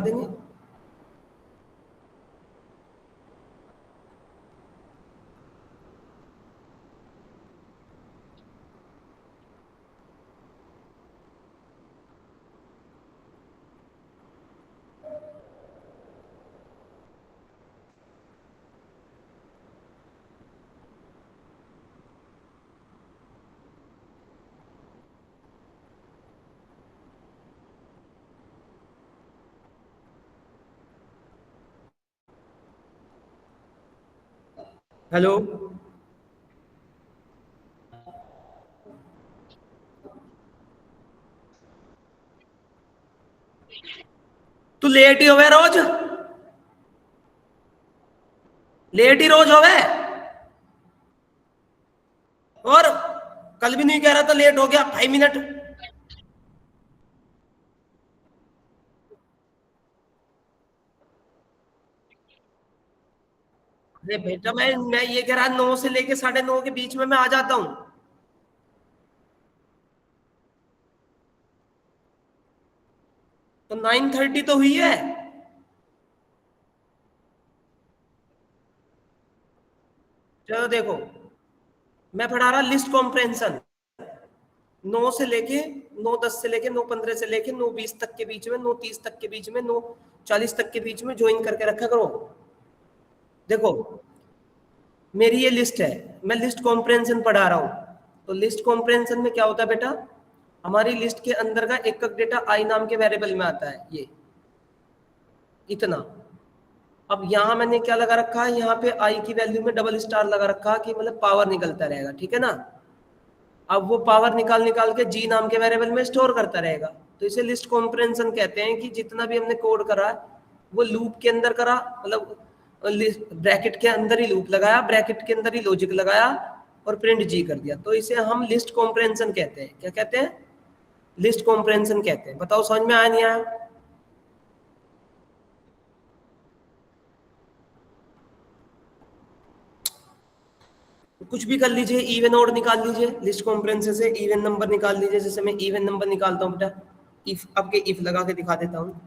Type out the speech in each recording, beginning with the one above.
देंगे। हेलो, तू लेट ही होवे रोज, लेट ही रोज होवे। और कल भी नहीं कह रहा था लेट हो गया 5 मिनट। अरे बेटा, मैं ये कह रहा 9 से लेके 9:30 के बीच में मैं आ जाता हूँ। तो 9:30 तो हुई है। चलो देखो, मैं पढ़ा रहा लिस्ट कॉम्प्रेंशन 9 से लेके 9:15 से लेके 9:20 तक के बीच में, 9:30 तक के बीच में, 9:40 तक के बीच में ज्वाइन करके रखा करो। देखो, मेरी ये लिस्ट है, मैं लिस्ट कॉम्प्रेंशन पढ़ा रहा हूँ। तो लिस्ट कॉम्प्रेंशन में क्या होता है बेटा, हमारी लिस्ट के अंदर का एक डेटा आई नाम के वेरिएबल में आता है, ये इतना। अब यहाँ मैंने क्या लगा रखा है, यहाँ पे आई की वैल्यू में डबल स्टार लगा रखा है कि मतलब पावर निकलता रहेगा, ठीक है ना। अब वो पावर निकाल निकाल के जी नाम के वेरिएबल में स्टोर करता रहेगा। तो इसे लिस्ट कॉम्प्रेंशन कहते हैं कि जितना भी हमने कोड करा है वो लूप के अंदर करा, मतलब ब्रैकेट के अंदर ही लूप लगाया, ब्रैकेट के अंदर ही लॉजिक लगाया और प्रिंट जी कर दिया। तो इसे हम लिस्ट कॉम्प्रेंशन कहते हैं। क्या कहते हैं? लिस्ट कॉम्प्रेंशन कहते हैं। बताओ समझ में आया नहीं आया? कुछ भी कर लीजिए, इवन ऑड निकाल लीजिए, लिस्ट कॉम्प्रेंशन से इवन नंबर निकाल लीजिए। जैसे मैं इवन नंबर निकालता हूँ बेटा, इफ आपके इफ लगा के दिखा देता हूँ।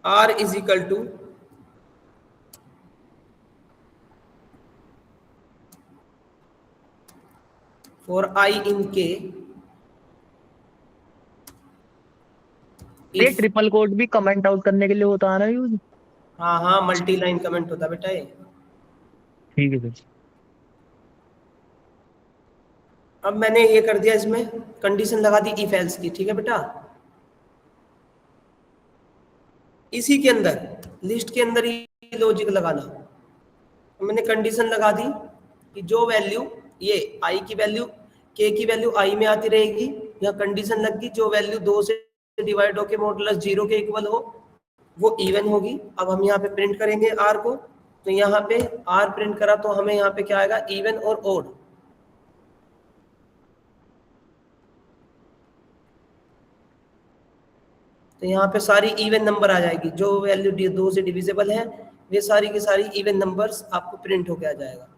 R is equal to for i in k ये ट्रिपल कोट भी कमेंट आउट करने के लिए होता है ना यूज? हाँ हाँ, मल्टी लाइन कमेंट होता है बेटा ये। ठीक है सर। अब मैंने ये कर दिया, इसमें कंडीशन लगा दी इफ एल्स की, ठीक है बेटा। इसी के अंदर लिस्ट के अंदर ही लॉजिक लगाना। मैंने कंडीशन लगा दी कि जो वैल्यू ये आई की वैल्यू के की वैल्यू आई में आती रहेगी, या कंडीशन लग गई जो वैल्यू 2 से डिवाइड होके मॉडुलस 0 के इक्वल हो वो इवन होगी। अब हम यहाँ पे प्रिंट करेंगे आर को, तो यहाँ पे आर प्रिंट करा तो हमें यहाँ पे क्या आएगा, इवन और ओड। तो यहाँ पे सारी इवन नंबर आ जाएगी, जो वैल्यू 2 से डिविजिबल है वे सारी की सारी इवन नंबर्स आपको प्रिंट होके आ जाएगा।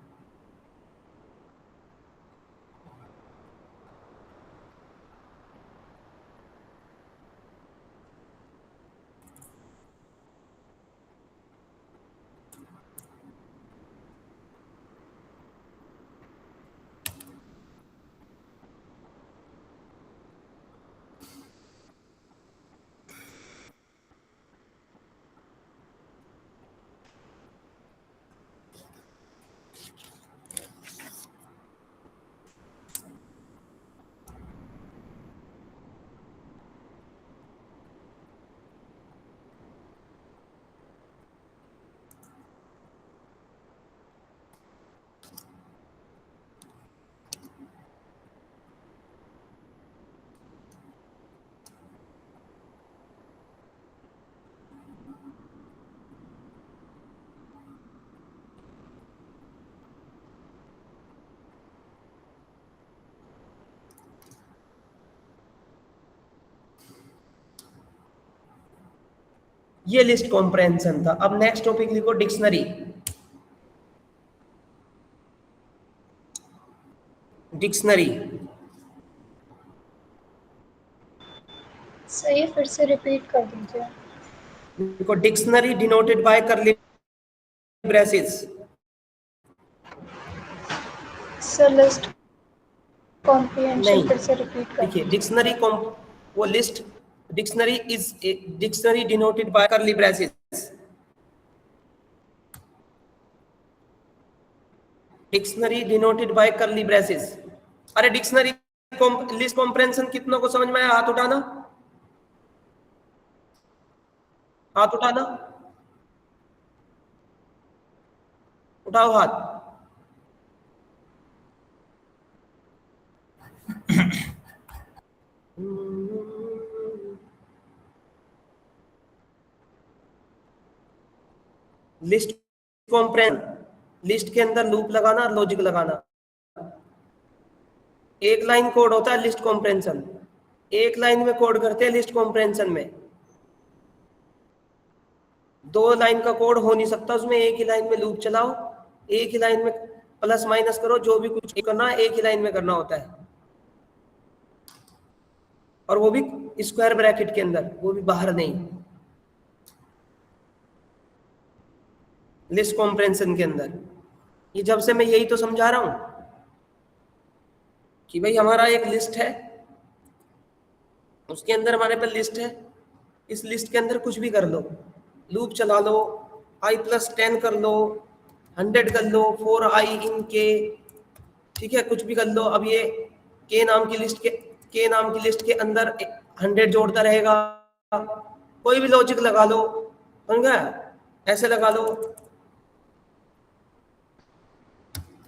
ये लिस्ट कॉम्प्रेहेंशन था। अब नेक्स्ट टॉपिक लिखो, डिक्शनरी। डिक्शनरी सही, फिर से रिपीट कर दीजिए। देखो, dictionary denoted by curly braces. Sir list comprehension नहीं, फिर से रिपीट कर देखिए दीजिए। डिक्शनरी वो list, dictionary is dictionary denoted by curly braces. Dictionary denoted by curly braces. अरे डिक्शनरी लिस्ट कॉम्प्रेंशन कितनों को समझ में आया? हाथ उठाना, हाथ उठाना, उठाओ हाथ। लिस्ट कॉम्प्रेंशन, लिस्ट के अंदर लूप लगाना, लॉजिक लगाना। एक लाइन कोड होता है लिस्ट कॉम्प्रेंशन, एक लाइन में कोड करते हैं लिस्ट कॉम्प्रेंशन में। दो लाइन का कोड हो नहीं सकता उसमें, एक ही लाइन में लूप चलाओ, एक ही लाइन में प्लस माइनस करो, जो भी कुछ करना है एक ही लाइन में करना होता है, और वो भी स्क्वायर ब्रैकेट के अंदर, वो भी बाहर नहीं, लिस्ट कॉम्प्रेंशन के अंदर। ये जब से मैं यही तो समझा रहा हूं कि भाई हमारा एक लिस्ट है, उसके अंदर हमारे पास लिस्ट है, इस लिस्ट के अंदर कुछ भी कर लो, लूप चला लो, i+10 कर लो, 100 कर लो, 4i इन के, ठीक है, कुछ भी कर लो। अब ये के नाम की लिस्ट के नाम की लिस्ट के अंदर 100 जोड़ता रहेगा, कोई भी लॉजिक लगा लो, समझ गया? ऐसे लगा लो,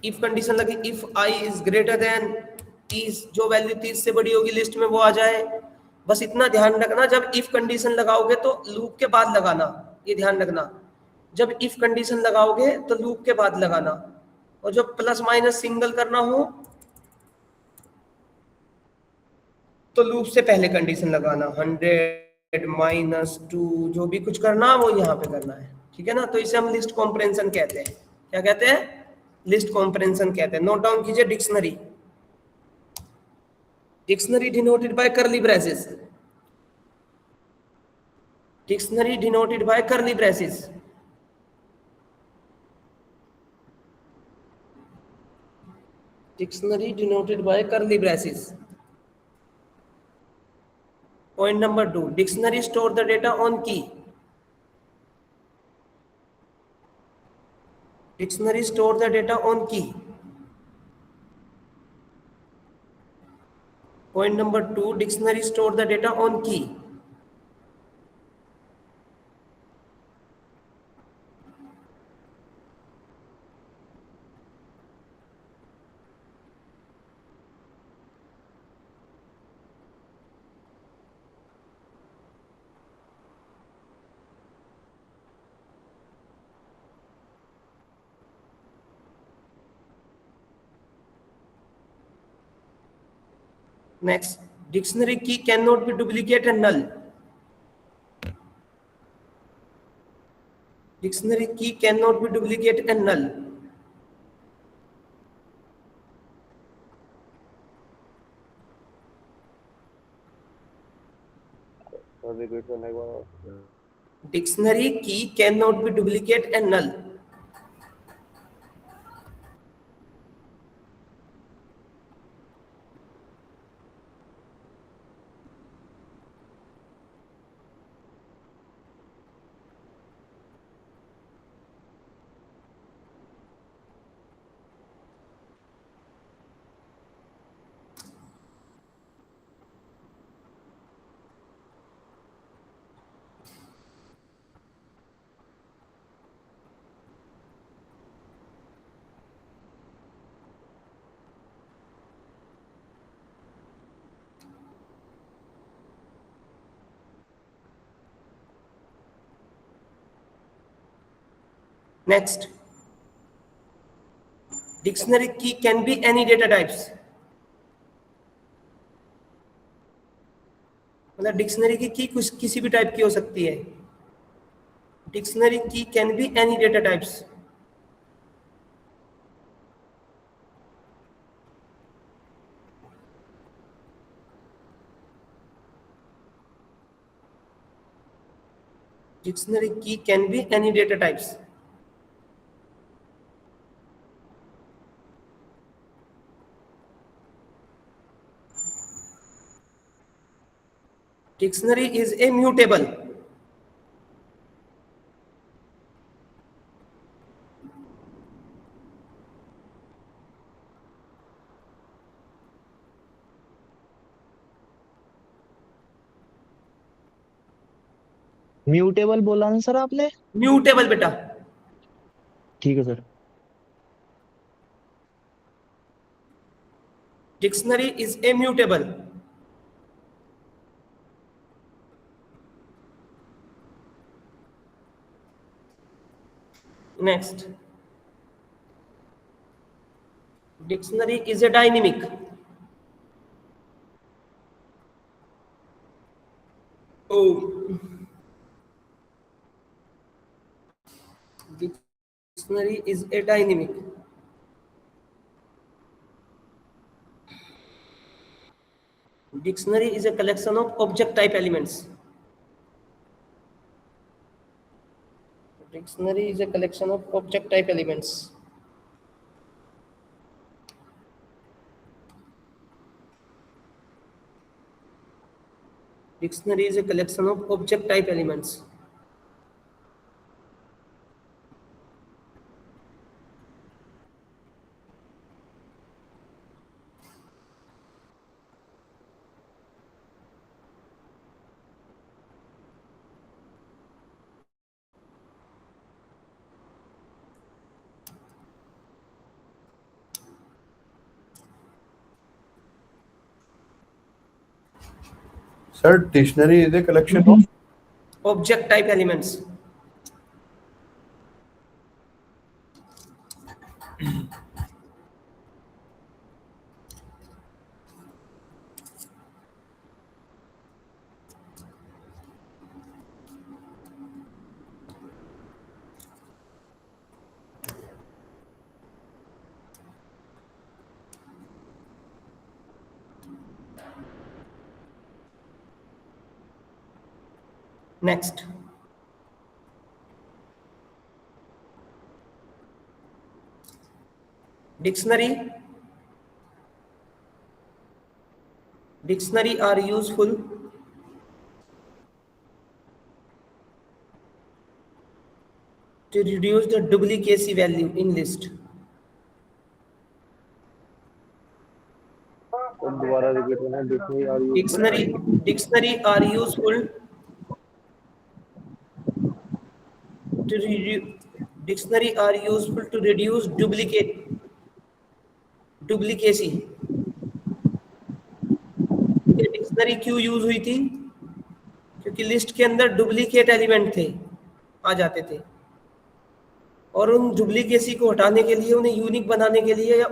इफ कंडीशन लगी, if i is greater than 30, जो वैल्यू 30 से बड़ी होगी लिस्ट में वो आ जाए। बस इतना ध्यान रखना, जब इफ कंडीशन लगाओगे तो लूप के बाद लगाना, ये ध्यान रखना, जब इफ कंडीशन लगाओगे तो लूप के बाद लगाना, और जब प्लस माइनस सिंगल करना हो तो लूप से पहले कंडीशन लगाना। 100 - 2, जो भी कुछ करना वो यहाँ पे करना है, ठीक है ना? तो इसे हम लिस्ट कॉम्प्रेंशन कहते हैं। क्या कहते हैं? लिस्ट कॉम्प्रेंशन कहते हैं। नोट डाउन कीजिए, dictionary, dictionary denoted by curly braces, dictionary denoted by curly braces. Dictionary denoted by curly braces. Point number 2, dictionary store the data on key, dictionary store the data on key. Point number 2, dictionary store the data on key. Next, dictionary key cannot be duplicate and null. Dictionary key cannot be duplicate and null. Dictionary key cannot be duplicate and null. Next, dictionary key can be any data types. मतलब dictionary की कुछ किसी भी type की हो सकती है। Dictionary की can be any data types. Dictionary key can be any data types. Dictionary is a mutable. Mutable बोला ना सर आपने? म्यूटेबल बेटा, ठीक है sir. dictionary is a mutable. Next, dictionary is a dynamic. Oh, dictionary is a dynamic. Dictionary is a collection of object type elements. Dictionary is a collection of object type elements. Dictionary is a collection of object type elements. Sir, dictionary is a collection of Object type elements. Next, dictionary are useful to reduce the duplicacy value in list. दोबारा repeat होना। Dictionary are useful to reduce duplicacy. ये dictionary क्यों use हुई थी? क्योंकि list के अंदर duplicate element थे, आ जाते थे, और उन डुप्लीकेसी को हटाने के लिए, उन्हें यूनिक बनाने के लिए, या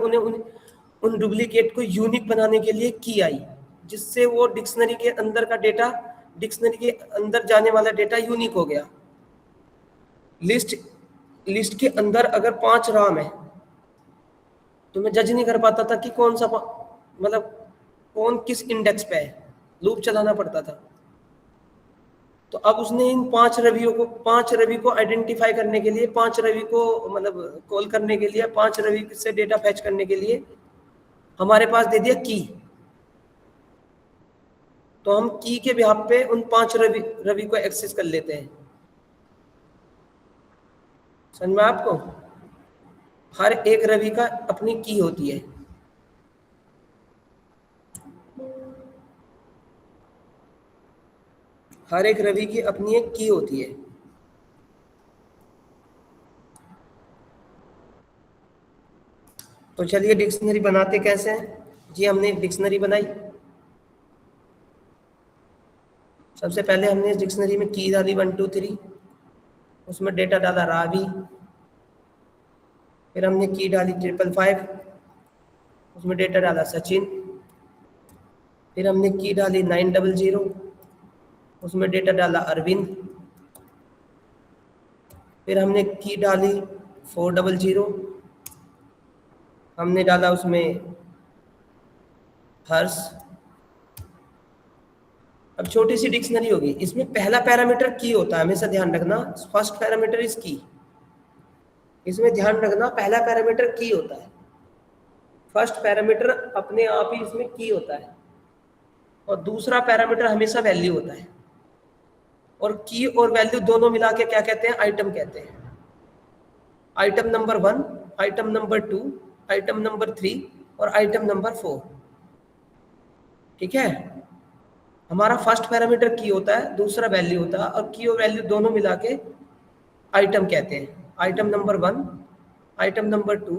उन डुप्लीकेट को यूनिक बनाने के लिए की आई, जिससे वो डिक्शनरी के अंदर का डेटा, डिक्शनरी के अंदर जाने वाला डेटा यूनिक हो गया। लिस्ट के अंदर अगर 5 राम है तो मैं जज नहीं कर पाता था कि कौन सा, मतलब कौन किस इंडेक्स पे है, लूप चलाना पड़ता था। तो अब उसने इन 5 रवि को आइडेंटिफाई करने के लिए, 5 रवि को मतलब कॉल करने के लिए, 5 रवि से डेटा फैच करने के लिए हमारे पास दे दिया की। तो हम की के बिहाफ पे उन 5 रवि को एक्सेस कर लेते हैं। समझ में आपको? हर एक रवि का अपनी की होती है। हर एक रवि की अपनी एक की होती है। तो चलिए डिक्शनरी बनाते कैसे हैं जी। हमने एक डिक्शनरी बनाई। सबसे पहले हमने इस डिक्शनरी में की डाली 1 2 3, उसमें डेटा डाला रावी। फिर हमने की डाली 555, उसमें डेटा डाला सचिन। फिर हमने की डाली 900, उसमें डेटा डाला अरविंद। फिर हमने की डाली 400, हमने डाला उसमें हर्ष। अब छोटी सी डिक्शनरी होगी, इसमें पहला पैरामीटर की होता है, हमेशा ध्यान रखना, फर्स्ट पैरामीटर इज की। इसमें ध्यान रखना पहला पैरामीटर की होता है, फर्स्ट पैरामीटर अपने आप ही इसमें की होता है, और दूसरा पैरामीटर हमेशा वैल्यू होता है। और की और वैल्यू दोनों मिला के क्या कहते हैं? आइटम कहते हैं। Item number 1, item number 2, item number 3 और आइटम नंबर 4। ठीक है, हमारा फर्स्ट पैरामीटर की होता है, दूसरा वैल्यू होता है, और की और वैल्यू दोनों मिला के आइटम कहते हैं। Item number 1, item number 2,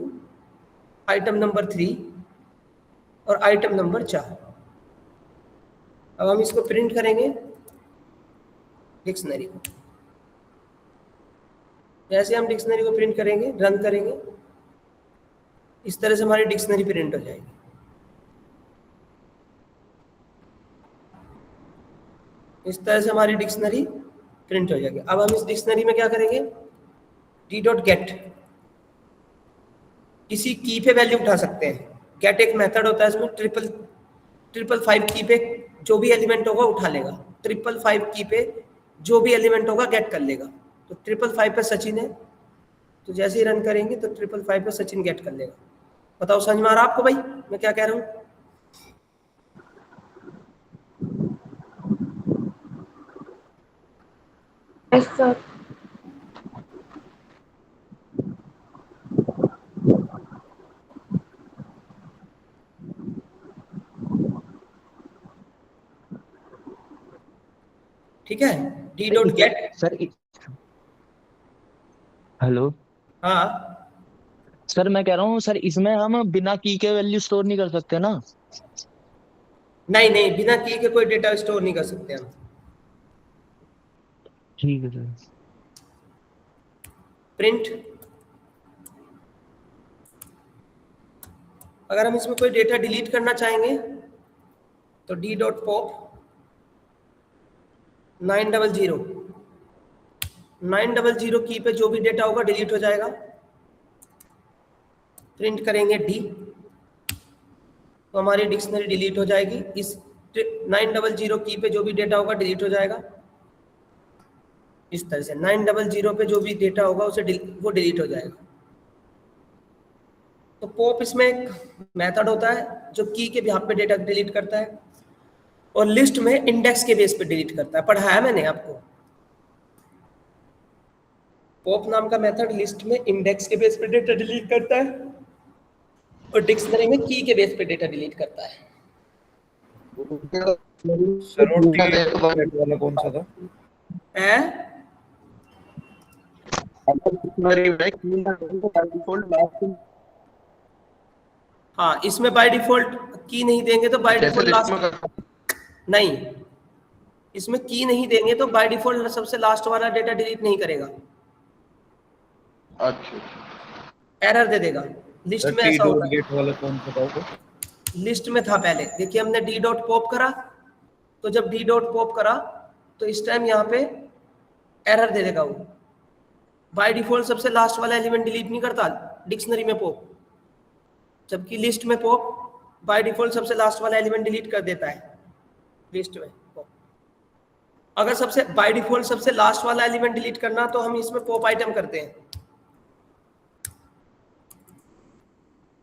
item number 3 और आइटम नंबर 4। अब हम इसको प्रिंट करेंगे डिक्शनरी को। जैसे हम डिक्शनरी को प्रिंट करेंगे, रन करेंगे, इस तरह से हमारी डिक्शनरी प्रिंट हो जाएगी। इस तरह से हमारी डिक्शनरी प्रिंट हो जाएगी। अब हम इस डिक्शनरी में क्या करेंगे? d.get, इसी की पे वैल्यू उठा सकते हैं। गेट एक मेथड होता है, इसमें ट्रिपल फाइव की पे जो भी एलिमेंट होगा उठा लेगा, 555 की पे जो भी एलिमेंट होगा गेट कर लेगा। तो 555 पे सचिन है, तो जैसे ही रन करेंगे तो 555 पे सचिन गेट कर लेगा। बताओ समझ में आ रहा आपको भाई मैं क्या कह रहा हूँ? Yes sir. ठीक है, d.get। सर हेलो हाँ सर, मैं कह रहा हूँ सर, इसमें हम बिना की के वैल्यू स्टोर नहीं कर सकते ना? नहीं नहीं, बिना की के कोई डेटा स्टोर नहीं कर सकते हम। ठीक है सर। प्रिंट, अगर हम इसमें कोई डेटा डिलीट करना चाहेंगे तो d.pop 900 की पे जो भी डेटा होगा डिलीट हो जाएगा। प्रिंट करेंगे d, तो हमारी डिक्शनरी डिलीट हो जाएगी। इस 900 की पे जो भी डेटा होगा डिलीट हो जाएगा। इस तरह से 900 पे जो भी डेटा होगा उसे वो डिलीट हो जाएगा। तो पॉप इसमें एक मेथड होता है जो की के बिहाफ पे डेटा डिलीट करता है, और लिस्ट में इंडेक्स के बेस पे डिलीट करता है। पढ़ाया है मैंने आपको। पॉप नाम का मेथड लिस्ट में इंडेक्स के बेस पे डेटा डिलीट करता है, और डिक्शनरी में की के बेस पे डेटा डिलीट करता है। सर और टी वाला कौन सा था? हैं? हाँ, इसमें बाय डिफॉल्ट की नहीं देंगे तो बाय डिफॉल्ट लास्ट, नहीं, इसमें की नहीं देंगे तो बाय डिफॉल्ट सबसे लास्ट वाला डेटा डिलीट नहीं करेगा, अच्छा, एरर दे देगा। लिस्ट सर में टी ऐसा डॉट होता है, गेट वाला कौन सा था वो? लिस्ट में था पहले। देखिए हमने d.pop करा, तो जब d.pop करा तो इस टाइम यहाँ पे एरर दे देगा वो। बाय डिफॉल्ट सबसे लास्ट वाला एलिमेंट डिलीट नहीं करता डिक्शनरी में पॉप, जबकि लिस्ट में पॉप बाय डिफॉल्ट सबसे लास्ट वाला एलिमेंट डिलीट कर देता है लिस्ट में पॉप। अगर सबसे बाय डिफॉल्ट सबसे लास्ट वाला एलिमेंट डिलीट करना तो हम इसमें पॉप आइटम करते हैं।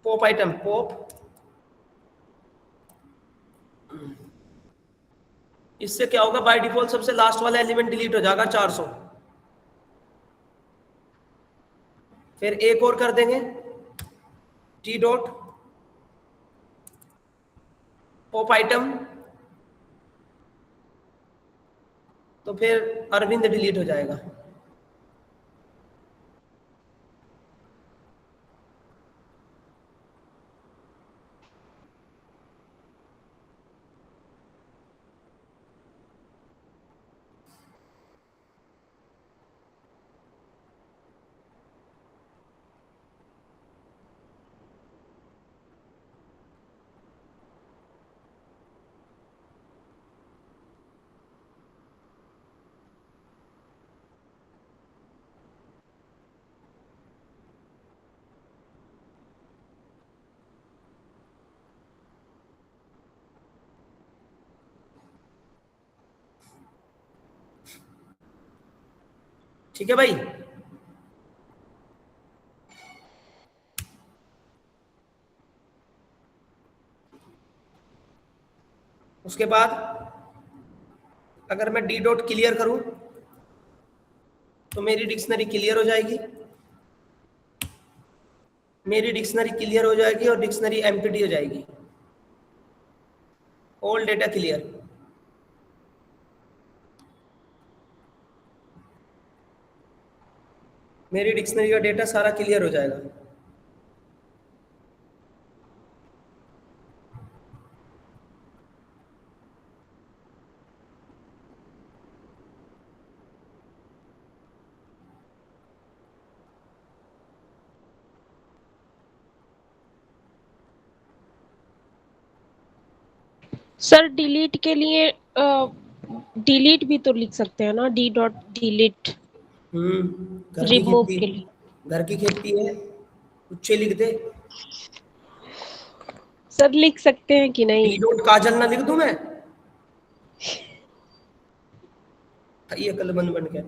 पॉप आइटम, पॉप, इससे क्या होगा? बाय डिफॉल्ट सबसे लास्ट वाला एलिमेंट डिलीट हो जाएगा 400। फिर एक और कर देंगे t.pop आइटम, तो फिर अरविंद डिलीट हो जाएगा। ठीक है भाई। उसके बाद अगर मैं डी डॉट क्लियर करूं तो मेरी डिक्शनरी क्लियर हो जाएगी, मेरी डिक्शनरी क्लियर हो जाएगी और डिक्शनरी एम्प्टी हो जाएगी, ऑल डेटा क्लियर। मेरी डिक्शनरी का डेटा सारा क्लियर हो जाएगा। सर डिलीट के लिए डिलीट भी तो लिख सकते हैं ना, डी डॉट डिलीट घर की रिमूव खेती, के लिए। घर की खेती है, उच्चे लिख दे। सर लिख सकते हैं कि डी नहीं? डॉट काजल ना लिख दूं मैं? ये अकलमंद बन के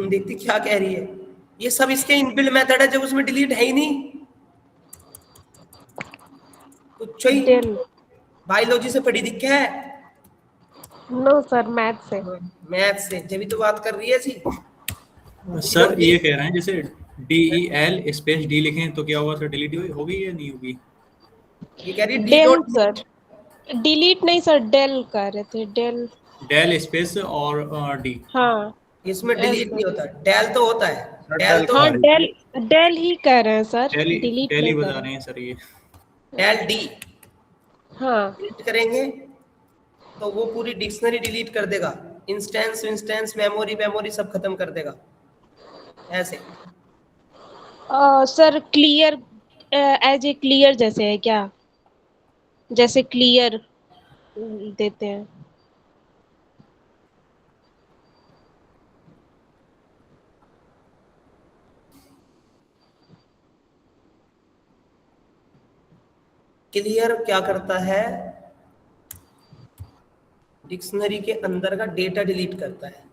देखती क्या कह रही है। ये सब इसके इनबिल्ट मेथड है, जब उसमें डिलीट है ही नहीं। कुछ ही डेल। बायोलॉजी से पढ़ी दिख है, नो सर, मैथ से। मैथ से, जब भी तो बात कर रही है जी। सर ये कह रहे हैं जैसे DEL स्पेस डी लिखें तो क्या होगा सर, डिलीट होगी या नहीं होगी? ये कह रही है D del dot sir, delete नहीं सर, डेल कह रहे थे, डेल। डेल स्पेस और डी। हाँ इसमें डिलीट नहीं होता, डेल तो होता है, डेल तो हाँ, डेल डेल ही कह रहे हैं सर, डेली डिलीट डेली नहीं बता कर रहे हैं सर ये। डेल डी हाँ। डिलीट करेंगे तो वो पूरी डिक्शनरी डिलीट कर देगा, इंस्टेंस इंस्टेंस मेमोरी मेमोरी सब खत्म कर देगा ऐसे। Sir clear as a clear जैसे है क्या? जैसे क्लियर देते हैं। क्लियर क्या करता है, डिक्शनरी के अंदर का डेटा डिलीट करता है,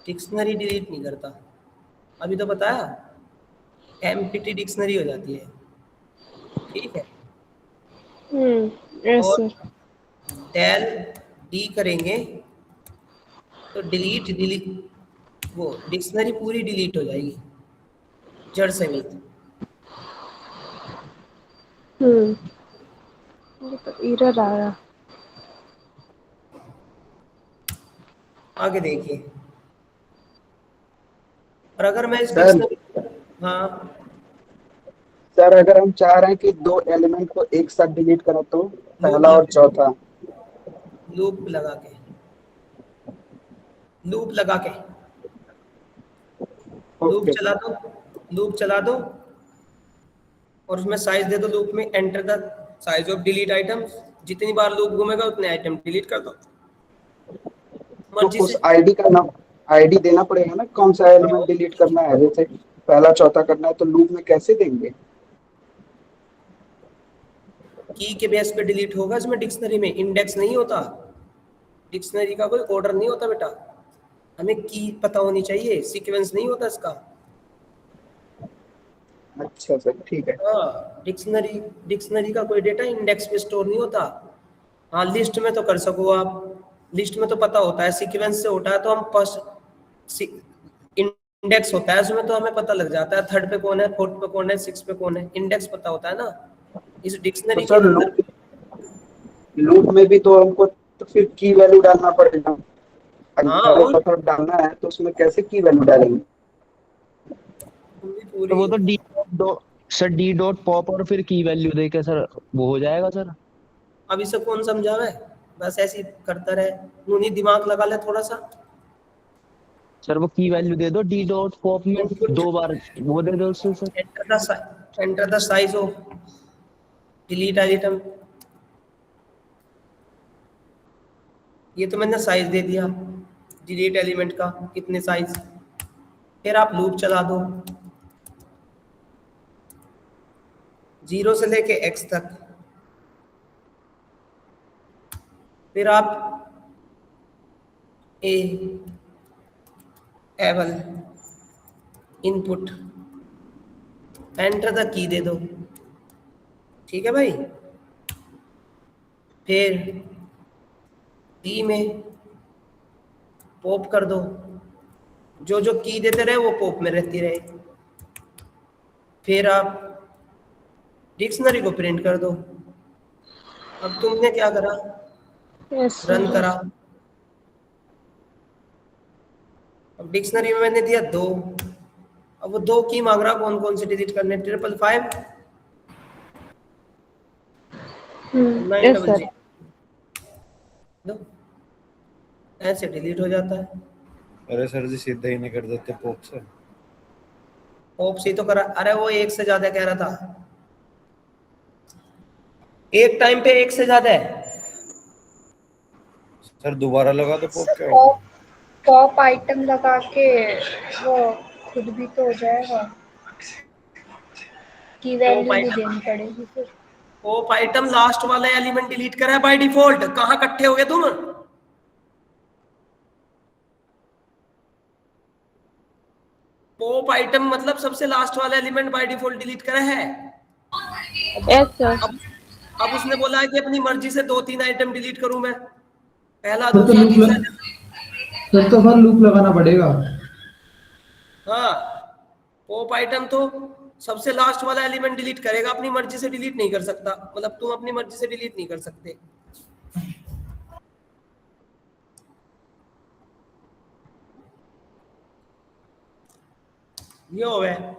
डिक्शनरी डिलीट नहीं करता। अभी तो बताया, एम्प्टी डिक्शनरी हो जाती है, ठीक है। यस और सर। डेल डी करेंगे तो डिलीट डिलीट वो डिक्शनरी पूरी डिलीट हो जाएगी जड़ समेत। ये तो एरर आ रहा। आगे देखिए, और अगर मैं इस सर डिक्शनरी, हाँ सर अगर हम चाह रहे हैं कि दो एलिमेंट को एक साथ डिलीट करें तो पहला और चौथा। लूप लगा के, लूप लगा के, लूप ओके चला दो, लूप चला दो और उसमें साइज दे दो लूप में, enter the size of delete item. जितनी बार लूप घूमेगा उतने आइटम डिलीट कर दो तो मर्जी उस से। आईडी का नाम आईडी देना पड़ेगा ना, कौन सा एलिमेंट डिलीट करना है, जैसे पहला चौथा करना है तो लूप में कैसे देंगे? की के बेस पे डिलीट होगा, इसमें डिक्शनरी में इंडेक्स नहीं होता, डिक्शनरी का कोई ऑर्डर नहीं होता बेटा, हमें की पता होनी चाहिए, सीक्वेंस नहीं होता इसका। अच्छा सर ठीक है। हाँ, डिक्शनरी डिक्शनरी का कोई डेटा इंडेक्स पे स्टोर नहीं होता। हाँ लिस्ट में तो कर सको आप, लिस्ट में तो पता होता है, सीक्वेंस से होता है तो हम फर्स्ट इंडेक्स होता है उसमें तो हमें पता लग जाता है, थर्ड पे कौन है, फोर्थ पे कौन है, सिक्स पे कौन है, इंडेक्स पता होता है ना। इस तो डिक्शनरी के सर अंदर लूप में भी तो हमको तो फिर की वैल्यू डालना पड़ेगा। हाँ, अगर और चौथा डालना है तो उसमें कैसे की वैल्यू डालेंगे? तो वो पूरी तो D dot sir, D dot pop और फिर की वैल्यू देके सर वो हो जाएगा सर। अब इसे कौन समझावे, बस ऐसे ही करता रहे, नूनी दिमाग लगा ले थोड़ा सा। सर वो की वैल्यू दे दो डी डॉट पॉप में, दो बार वो दे दो उससे sir. Enter the size of delete item, ये तो मैंने साइज दे दिया डिलीट एलिमेंट का, कितने साइज। फिर आप लूप चला दो 0 से लेके x तक, फिर आप a able input enter the key दे दो, ठीक है भाई। फिर डी में पॉप कर दो, जो जो की देते रहे वो पॉप में रहती रहे। फिर आप डिक्शनरी को प्रिंट कर दो। अब तुमने क्या करा, यस रन सर। करा। अब डिक्शनरी में मैंने दिया 2, अब वो 2 की मांग रहा, कौन कौन से डिलीट करने, 555 यस सर। 900, दो ऐसे डिलीट हो जाता है। अरे सर जी सीधा ही नहीं कर देते पॉप से। पॉप से तो करा, अरे वो एक से ज्यादा कह रहा था, एक टाइम पे एक से ज्यादा है। सर दोबारा लगा दो पॉप, क्या पॉप होगा? पॉप आइटम लगा के वो खुद भी तो हो जाएगा, की वैल्यू भी देनी पड़ेगी फिर। पॉप आइटम लास्ट वाला एलिमेंट डिलीट करा है बाय डिफॉल्ट। कहां इकट्ठे हो गए तुम? पॉप आइटम मतलब सबसे लास्ट वाला एलिमेंट बाय डिफॉल्ट डिलीट करा है। Yes sir. अब उसने बोला है कि अपनी मर्जी से 2-3 आइटम डिलीट करूं मैं, पहला तो दूसरा लूप तीसरा। फिर तो सर लूप लगाना पड़ेगा। हाँ, पॉप आइटम तो सबसे लास्ट वाला एलिमेंट डिलीट करेगा, अपनी मर्जी से डिलीट नहीं कर सकता, मतलब तुम अपनी मर्जी से डिलीट नहीं कर सकते। ये हो गया।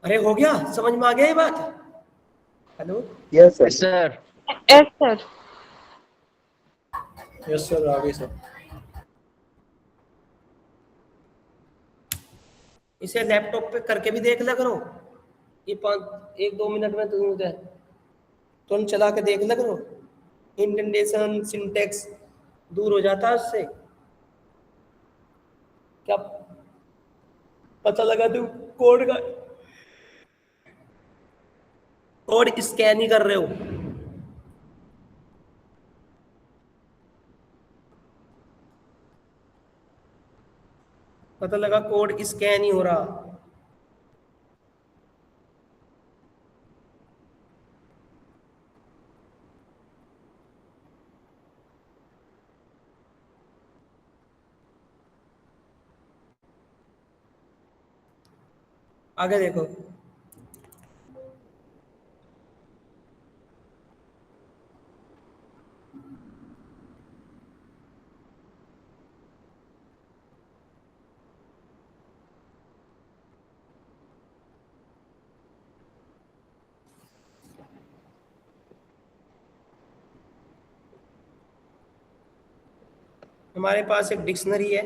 अरे हो गया, समझ में आ गया ये बात? Hello, yes sir. Sir yes sir. Yes sir, आगे सर। इसे लैपटॉप पे करके भी देख लिया करो, ये 1-2 मिनट में तुम चला के देख लिया करो, इंडेंटेशन सिंटेक्स दूर हो जाता है उससे। क्या पता लगा तुम कोड स्कैन ही कर रहे हो। पता लगा कोड स्कैन ही हो रहा। आगे देखो, हमारे पास एक डिक्शनरी है,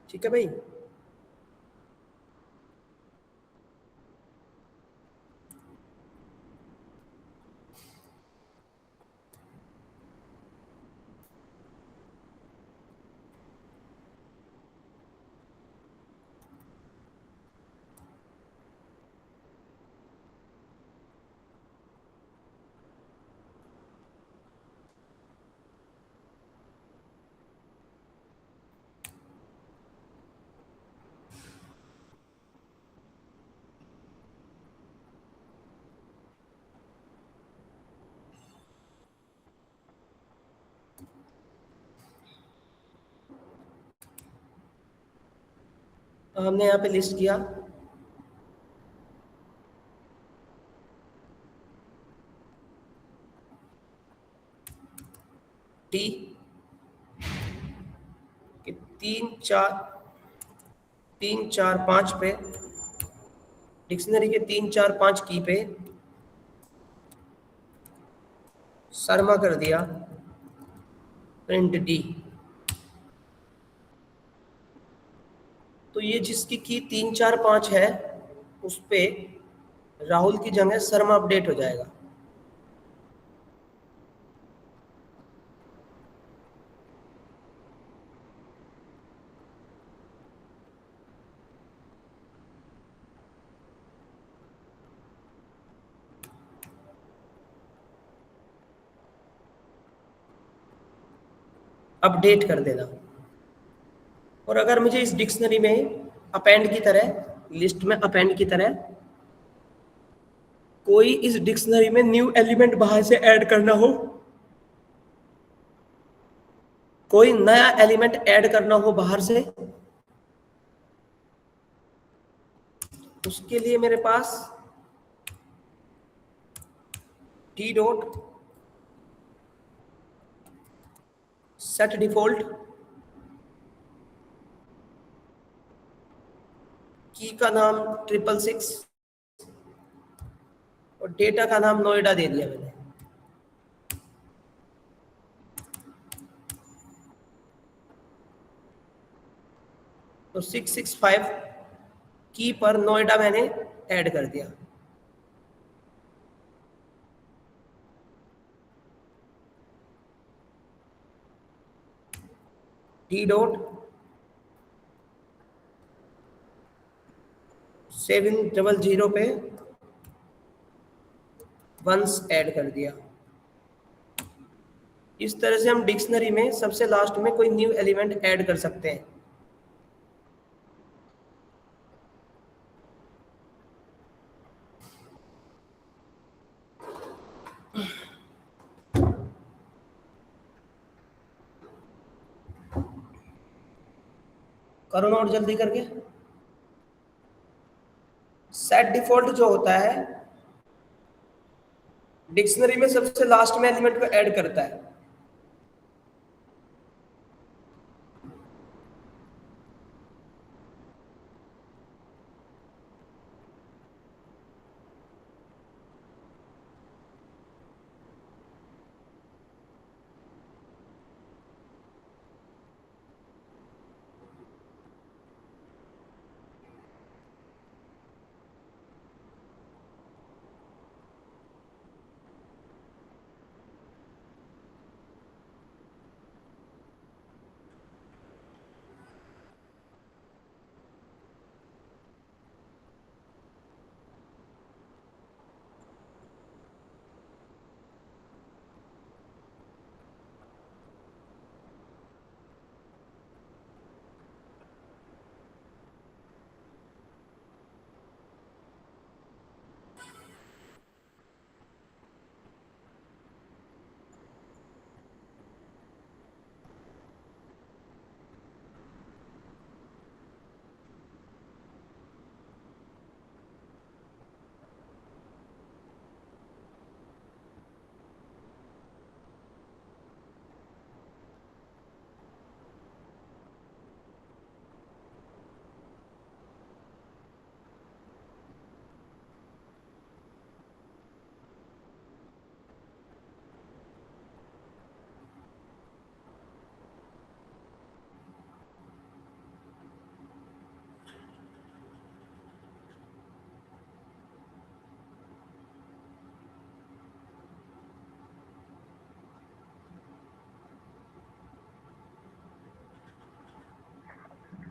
ठीक है भाई। हमने यहाँ पे लिस्ट किया टी के 3 4 5 पे, डिक्शनरी के 3 4 5 की पे शर्मा कर दिया प्रिंट डी। तो ये जिसकी की 3 4 5 है उस पे राहुल की जगह शर्मा अपडेट हो जाएगा। अपडेट कर देना। और अगर मुझे इस डिक्शनरी में अपेंड की तरह, लिस्ट में अपेंड की तरह कोई इस डिक्शनरी में न्यू एलिमेंट बाहर से ऐड करना हो, कोई नया एलिमेंट ऐड करना हो बाहर से, उसके लिए मेरे पास टी डॉट सेट डिफॉल्ट की का नाम 666 और डेटा का नाम नोएडा दे दिया मैंने। तो 665 की पर नोएडा मैंने ऐड कर दिया। टी डॉट 700 पे वंस ऐड कर दिया। इस तरह से हम डिक्शनरी में सबसे लास्ट में कोई न्यू एलिमेंट ऐड कर सकते हैं। करो नोट जल्दी करके। सेट डिफॉल्ट जो होता है डिक्शनरी में सबसे लास्ट में एलिमेंट को ऐड करता है।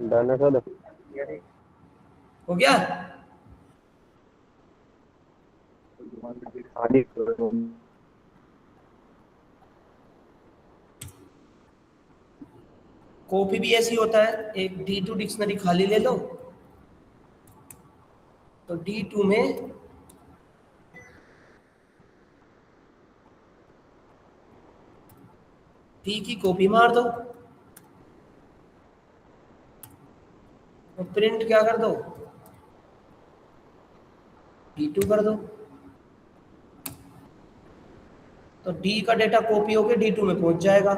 डन है सर। हो गया? आगे कॉपी भी ऐसी होता है, एक D2 डिक्शनरी खाली ले लो, तो D2 में P की कॉपी मार दो, तो प्रिंट क्या कर दो, D2 कर दो, तो D का डेटा कॉपी होके D2 में पहुंच जाएगा।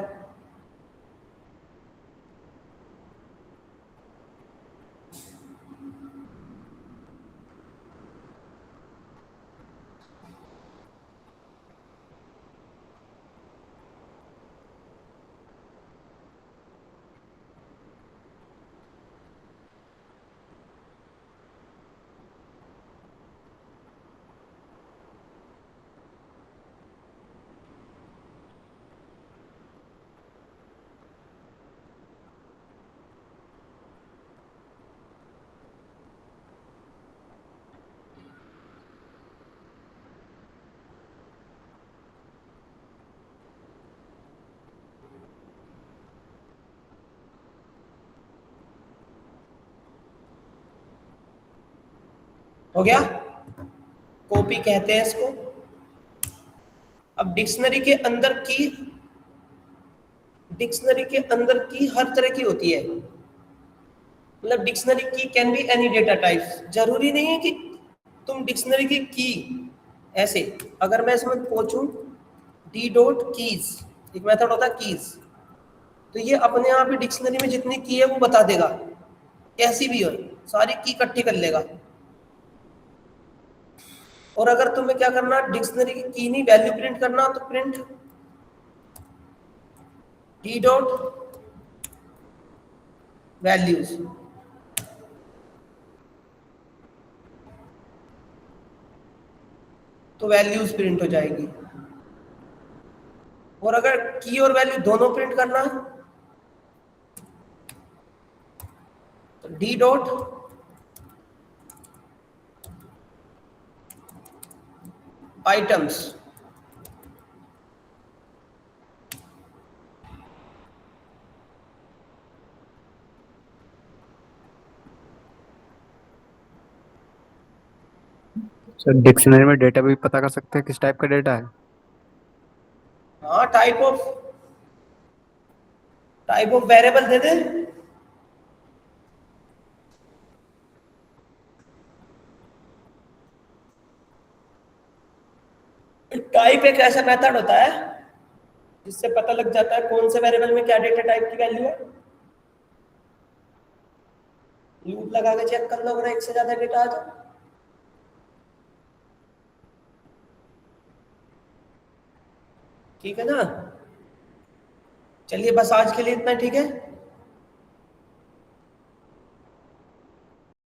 हो गया? कॉपी कहते हैं इसको। अब डिक्शनरी के अंदर की हर तरह की होती है, मतलब डिक्शनरी की can be any data types. जरूरी नहीं है कि तुम डिक्शनरी की ऐसे, अगर मैं इसमें पूछूं डी डॉट कीज, एक मेथड होता है कीज, तो ये अपने आप ही डिक्शनरी में जितनी की है वो बता देगा, कैसी भी हो सारी की इकट्ठी कर लेगा। और अगर तुम्हें क्या करना, डिक्शनरी की नहीं वैल्यू प्रिंट करना, तो प्रिंट डी डॉट वैल्यूज, तो वैल्यूज प्रिंट हो जाएगी। और अगर की और वैल्यू दोनों प्रिंट करना है तो D dot items, sir dictionary में डेटा भी पता कर सकते हैं किस टाइप का डेटा है? हाँ type of variable they they, type एक ऐसा मेथड होता है जिससे पता लग जाता है कौन से वेरिएबल में क्या डेटा टाइप की वैल्यू है। लूप लगा के चेक कर लो अगर एक से ज्यादा डेटा आ जाए। ठीक है ना? चलिए बस आज के लिए इतना, ठीक है।